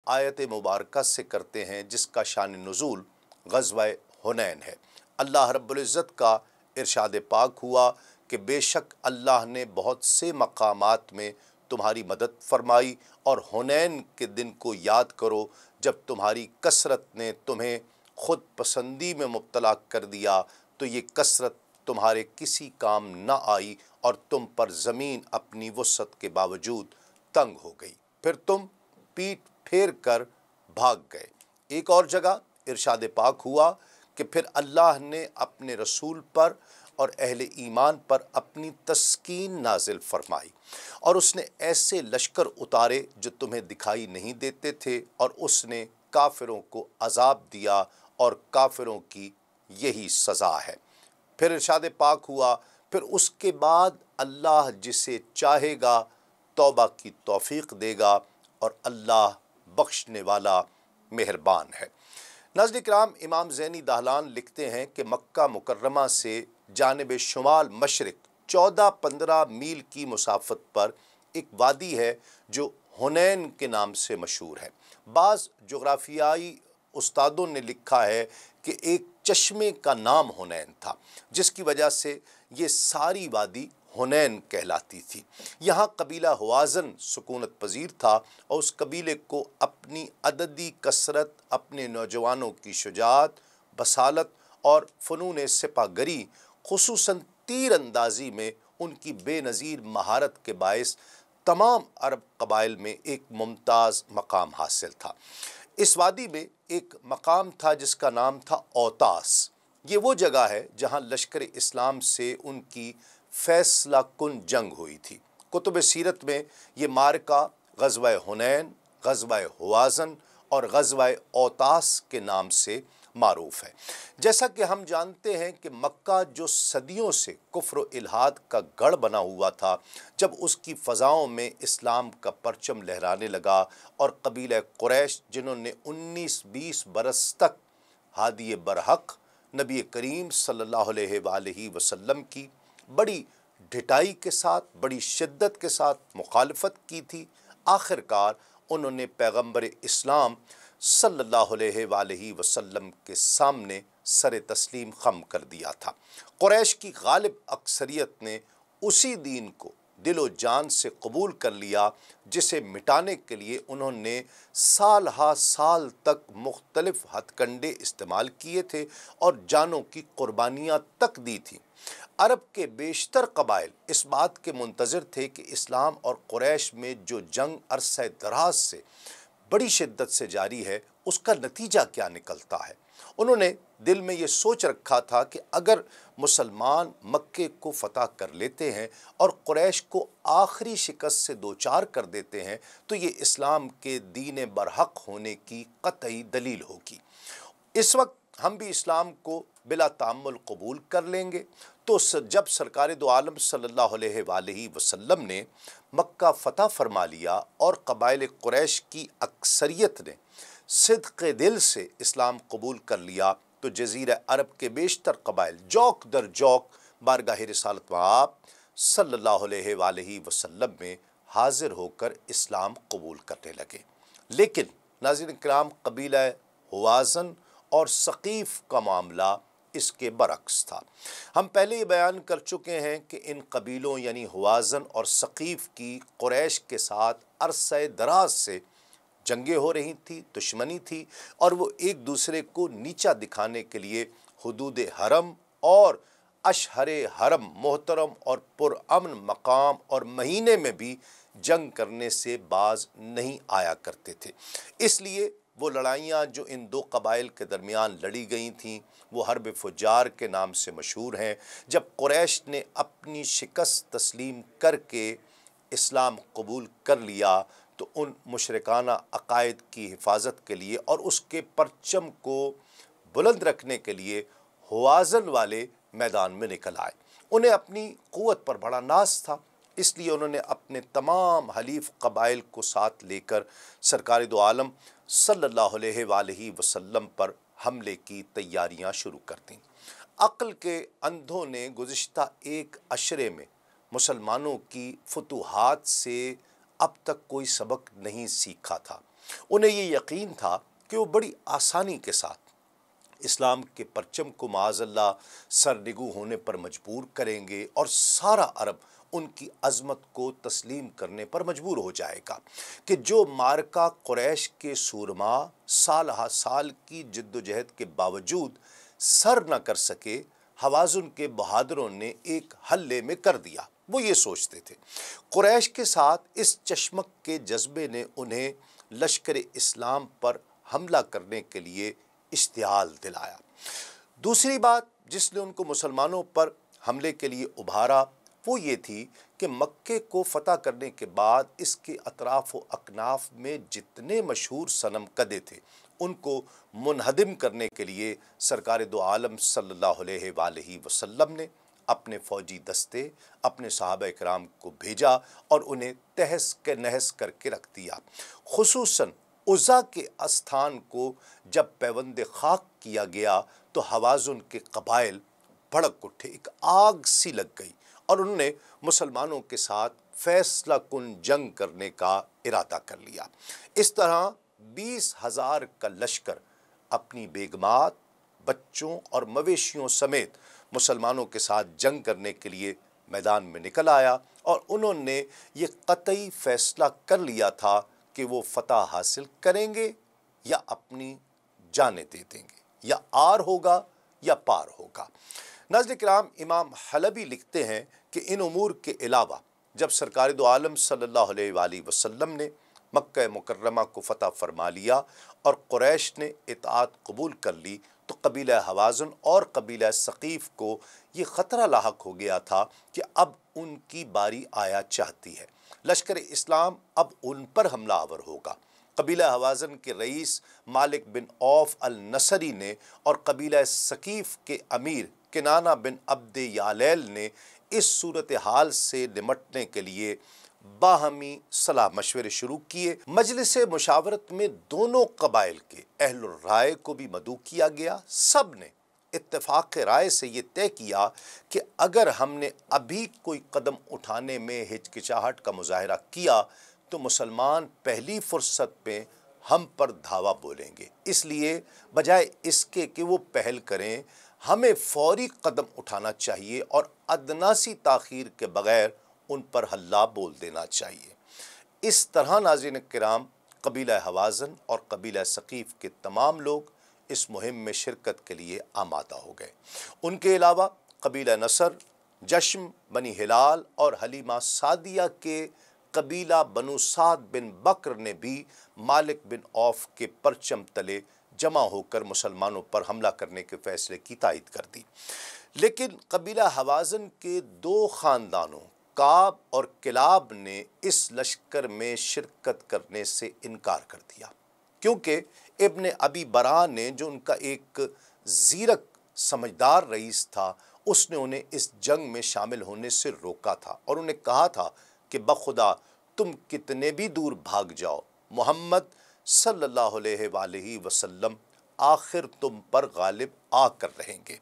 آیت مبارکہ سے کرتے ہیں جس کا شان نزول غزوہ حنین ہے۔ اللہ رب العزت کا ارشاد پاک ہوا کہ بے شک اللہ نے بہت سے مقامات میں تمہاری مدد فرمائی، اور حنین کے دن کو یاد کرو جب تمہاری کثرت نے تمہیں خود پسندی میں مبتلا کر دیا، تو یہ کثرت تمہارے کسی کام نہ آئی اور تم پر زمین اپنی وسعت کے باوجود تنگ ہو گئی، پھر تم پیٹ پھیر کر بھاگ گئے۔ ایک اور جگہ ارشاد پاک ہوا کہ پھر اللہ نے اپنے رسول پر اور اہل ایمان پر اپنی تسکین نازل فرمائی، اور اس نے ایسے لشکر اتارے جو تمہیں دکھائی نہیں دیتے تھے، اور اس نے کافروں کو عذاب دیا، اور کافروں کی یہی سزا ہے۔ پھر ارشاد پاک ہوا پھر اس کے بعد اللہ جسے چاہے گا توبہ کی توفیق دے گا، اور اللہ بخشنے والا مہربان ہے۔ ناظرین کرام، امام زینی دہلان لکھتے ہیں کہ مکہ مکرمہ سے جانب شمال مشرق 14-15 میل کی مسافت پر ایک وادی ہے جو حنین کے نام سے مشہور ہے۔ بعض جغرافیائی استادوں نے لکھا ہے کہ ایک چشمے کا نام حنین تھا، جس کی وجہ سے یہ ساری وادی حنین کہلاتی تھی۔ یہاں قبیلہ ہوازن سکونت پذیر تھا، اور اس قبیلے کو اپنی عددی کثرت، اپنے نوجوانوں کی شجاعت، بصالت اور فنون سپہ گری، خصوصاً تیر اندازی میں ان کی بے نظیر مہارت کے باعث تمام عرب قبائل میں ایک ممتاز مقام حاصل تھا۔ اس وادی میں ایک مقام تھا جس کا نام تھا اوتاس۔ یہ وہ جگہ ہے جہاں لشکر اسلام سے ان کی فیصلہ کن جنگ ہوئی تھی۔ کتب سیرت میں یہ معرکہ غزوہ حنین، غزوہ ہوازن اور غزوہ اوتاس کے نام سے معروف ہے۔ جیسا کہ ہم جانتے ہیں کہ مکہ جو صدیوں سے کفر و الحاد کا گڑھ بنا ہوا تھا، جب اس کی فضاؤں میں اسلام کا پرچم لہرانے لگا، اور قبیلہ قریش جنہوں نے 19-20 برس تک ہادی برحق نبی کریم صلی اللہ علیہ وآلہ وسلم کی بڑی ڈھٹائی کے ساتھ، بڑی شدت کے ساتھ مخالفت کی تھی، آخر کار انہوں نے پیغمبر اسلام صلی اللہ علیہ وآلہ وسلم کے سامنے سر تسلیم خم کر دیا تھا۔ قریش کی غالب اکثریت نے اسی دین کو دل و جان سے قبول کر لیا، جسے مٹانے کے لیے انہوں نے سال ہا سال تک مختلف ہتھ کنڈے استعمال کیے تھے اور جانوں کی قربانیاں تک دی تھیں۔ عرب کے بیشتر قبائل اس بات کے منتظر تھے کہ اسلام اور قریش میں جو جنگ عرصہ دراز سے بڑی شدت سے جاری ہے، اس کا نتیجہ کیا نکلتا ہے۔ انہوں نے دل میں یہ سوچ رکھا تھا کہ اگر مسلمان مکے کو فتح کر لیتے ہیں اور قریش کو آخری شکست سے دوچار کر دیتے ہیں، تو یہ اسلام کے دین برحق ہونے کی قطعی دلیل ہوگی۔ اس وقت ہم بھی اسلام کو بلا تامل قبول کر لیں گے۔ تو جب سرکار دو عالم صلی اللہ علیہ وآلہ وسلم نے مکہ فتح فرما لیا اور قبائل قریش کی اکثریت نے صدق دل سے اسلام قبول کر لیا، تو جزیرہ عرب کے بیشتر قبائل جوک در جوک بارگاہ رسالت آپ صلی اللہ علیہ وآلہ وسلم میں حاضر ہو کر اسلام قبول کرنے لگے۔ لیکن ناظرین کرام، قبیلہ ہوازن اور ثقیف کا معاملہ اس کے برعکس تھا۔ ہم پہلے یہ بیان کر چکے ہیں کہ ان قبیلوں یعنی ہوازن اور ثقیف کی قریش کے ساتھ عرصہ دراز سے جنگیں ہو رہی تھی، دشمنی تھی، اور وہ ایک دوسرے کو نیچا دکھانے کے لیے حدود حرم اور اشہر حرم محترم اور پرامن مقام اور مہینے میں بھی جنگ کرنے سے باز نہیں آیا کرتے تھے۔ اس لیے وہ لڑائیاں جو ان دو قبائل کے درمیان لڑی گئی تھیں وہ حرب فجار کے نام سے مشہور ہیں۔ جب قریش نے اپنی شکست تسلیم کر کے اسلام قبول کر لیا، تو ان مشرکانہ عقائد کی حفاظت کے لیے اور اس کے پرچم کو بلند رکھنے کے لیے ہوازن والے میدان میں نکل آئے۔ انہیں اپنی قوت پر بڑا ناز تھا، اس لیے انہوں نے اپنے تمام حلیف قبائل کو ساتھ لے کر سرکار دو عالم صلی اللہ علیہ وآلہ وسلم پر حملے کی تیاریاں شروع کر دیں۔ عقل کے اندھوں نے گزشتہ ایک عشرے میں مسلمانوں کی فتوحات سے اب تک کوئی سبق نہیں سیکھا تھا۔ انہیں یہ یقین تھا کہ وہ بڑی آسانی کے ساتھ اسلام کے پرچم کو معاذ اللہ سرنگو ہونے پر مجبور کریں گے اور سارا عرب ان کی عظمت کو تسلیم کرنے پر مجبور ہو جائے گا، کہ جو معرکہ قریش کے سورما سال ہا سال کی جد و جہد کے باوجود سر نہ کر سکے، حوازن کے بہادروں نے ایک حلے میں کر دیا۔ وہ یہ سوچتے تھے قریش کے ساتھ اس چشمک کے جذبے نے انہیں لشکر اسلام پر حملہ کرنے کے لیے اشتعال دلایا۔ دوسری بات جس نے ان کو مسلمانوں پر حملے کے لیے ابھارا وہ یہ تھی کہ مکے کو فتح کرنے کے بعد اس کے اطراف و اکناف میں جتنے مشہور صنم کدے تھے ان کو منہدم کرنے کے لیے سرکار دو عالم صلی اللہ علیہ وآلہ وسلم نے اپنے فوجی دستے اپنے صحابہ اکرام کو بھیجا اور انہیں تہس کے نہس کر کے رکھ دیا۔ خصوصاً عزا کے استھان کو جب پیوند خاک کیا گیا تو حوازن کے قبائل بھڑک اٹھے، ایک آگ سی لگ گئی اور انہوں نے مسلمانوں کے ساتھ فیصلہ کن جنگ کرنے کا ارادہ کر لیا۔ اس طرح 20,000 کا لشکر اپنی بیگمات، بچوں اور مویشیوں سمیت مسلمانوں کے ساتھ جنگ کرنے کے لیے میدان میں نکل آیا، اور انہوں نے یہ قطعی فیصلہ کر لیا تھا کہ وہ فتح حاصل کریں گے یا اپنی جانیں دے دیں گے، یا آر ہوگا یا پار ہوگا۔ ناظرین کرام، امام حلبی لکھتے ہیں کہ ان امور کے علاوہ جب سرکار دو عالم صلی اللہ علیہ وآلہ وسلم نے مکہ مکرمہ کو فتح فرما لیا اور قریش نے اطاعت قبول کر لی تو قبیلہ حوازن اور قبیلہ ثقیف کو یہ خطرہ لاحق ہو گیا تھا کہ اب ان کی باری آیا چاہتی ہے، لشکر اسلام اب ان پر حملہ آور ہوگا۔ قبیلہ حوازن کے رئیس مالک بن عوف النصری نے اور قبیلہ ثقیف کے امیر کنانہ بن عبد یالیل نے اس صورتحال سے نمٹنے کے لیے باہمی صلاح مشورے شروع کیے۔ مجلس مشاورت میں دونوں قبائل کے اہل الرائے کو بھی مدعو کیا گیا۔ سب نے اتفاق رائے سے یہ طے کیا کہ اگر ہم نے ابھی کوئی قدم اٹھانے میں ہچکچاہٹ کا مظاہرہ کیا تو مسلمان پہلی فرصت میں ہم پر دھاوا بولیں گے، اس لیے بجائے اس کے کہ وہ پہل کریں ہمیں فوری قدم اٹھانا چاہیے اور ادنا سی تاخیر کے بغیر ان پر حلہ بول دینا چاہیے۔ اس طرح ناظرین کرام قبیلہ حوازن اور قبیلہ ثقیف کے تمام لوگ اس مہم میں شرکت کے لیے آمادہ ہو گئے۔ ان کے علاوہ قبیلہ نصر، جشم، بنی ہلال اور حلیمہ سعدیہ کے قبیلہ بنو سعد بن بکر نے بھی مالک بن عوف کے پرچم تلے جمع ہو کر مسلمانوں پر حملہ کرنے کے فیصلے کی تائید کر دی۔ لیکن قبیلہ حوازن کے دو خاندانوں کعب اور کلاب نے اس لشکر میں شرکت کرنے سے انکار کر دیا، کیونکہ ابن ابی برا نے جو ان کا ایک زیرک سمجھدار رئیس تھا اس نے انہیں اس جنگ میں شامل ہونے سے روکا تھا اور انہیں کہا تھا کہ بخدا تم کتنے بھی دور بھاگ جاؤ، محمد صلی اللہ علیہ وآلہ وسلم آخر تم پر غالب آ کر رہیں گے۔